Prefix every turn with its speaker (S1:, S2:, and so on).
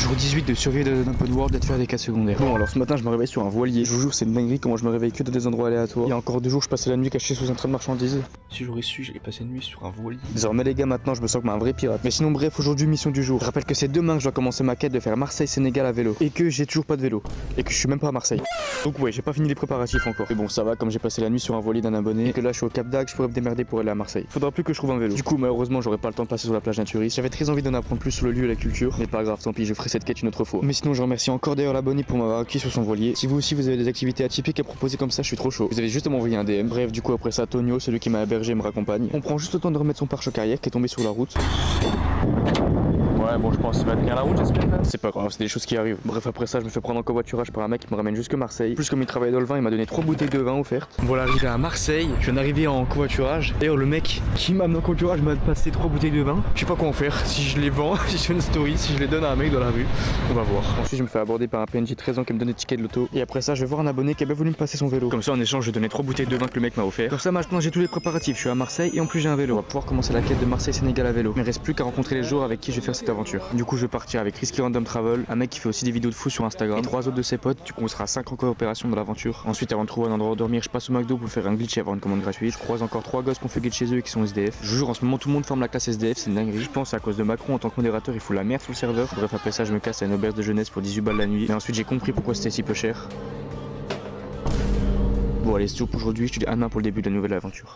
S1: Jour 18 de survivre dans un open world et de faire des cas secondaires. Bon, alors ce matin, je me réveille sur un voilier. Je vous jure, c'est une dinguerie comment je me réveille que dans des endroits aléatoires. Il y a encore 2 jours, je passais la nuit caché sous un train de marchandises. Si j'aurais su, j'allais passer une nuit sur un voilier. Désormais, les gars, maintenant, je me sens comme un vrai pirate. Mais sinon, bref, aujourd'hui, mission du jour. Je rappelle que c'est demain que je dois commencer ma quête de faire Marseille-Sénégal à vélo. Et que j'ai toujours pas de vélo. Et que je suis même pas à Marseille. Donc, ouais, j'ai pas fini les préparatifs encore. Mais bon, ça va, comme j'ai passé la nuit sur un voilier d'un abonné. Et que là, je suis au Cap d'Agde, je pourrais me démerder pour aller à Marseille. Faudra plus que je trouve un vélo. Du coup, malheureusement, j'aurai pas le temps de passer sur la plage naturiste. J'avais très envie d'en apprendre plus sur le lieu et la culture. Mais pas grave, tant pis, je ferai cette quête une autre fois. Mais sinon, je remercie encore d'ailleurs l'abonné pour m'avoir acquis sur son voilier. Si vous aussi vous avez des activités atypiques à proposer comme ça, je suis trop chaud. Vous avez juste à m'envoyer un DM. Bref, du coup, après ça, Tonio, celui qui m'a hébergé, me raccompagne. On prend juste le temps de remettre son pare-choc arrière qui est tombé sur la route. Ouais, bon, je pense que ça va tenir la route, j'espère. C'est pas grave, c'est des choses qui arrivent. Bref, après ça, je me fais prendre en covoiturage par un mec qui me ramène jusque Marseille. Plus, comme il travaille dans le vin, il m'a donné 3 bouteilles de vin offertes. Voilà, arrivé à Marseille, je viens d'arriver en covoiturage. D'ailleurs, le mec qui m'a amené en covoiturage m'a passé 3 bouteilles de vin. Je sais pas quoi en faire, si je les vends, si je fais une story, si je les donne à un mec dans la rue. On va voir. Ensuite, je me fais aborder par un PNJ de 13 ans qui me donne des tickets de l'auto. Et après ça, je vais voir un abonné qui a bien voulu me passer son vélo. Comme ça, en échange, je vais donner 3 bouteilles de vin que le mec m'a offert. Comme ça, maintenant, j'ai tous les préparatifs. Je suis à Marseille et en plus, j'ai un vélo. On va pouvoir commencer la quête de Marseille-Sénégal à vélo. Mais il reste plus qu'à rencontrer les joueurs avec qui je vais faire cette aventure. Du coup, je vais partir avec Risky Random Travel, un mec qui fait aussi des vidéos de fou sur Instagram, et 3 autres de ses potes. Du coup, on sera 5 en coopération dans l'aventure. Ensuite, avant de trouver un endroit où dormir, je passe au McDo pour faire un glitch et avoir une commande gratuite. Je croise encore 3 gosses qu'on fait glitch chez eux et qui sont SDF. Je vous jure, en ce moment, tout le monde forme la classe SDF, c'est une dinguerie. Je pense à cause de Macron en tant que modérateur, il fout la merde sur le serveur. Bref, après ça, je me casse à une auberge de jeunesse pour 18 balles la nuit. Et ensuite, j'ai compris pourquoi c'était si peu cher. Bon, allez, c'est tout pour aujourd'hui. Je te dis à demain pour le début de la nouvelle aventure.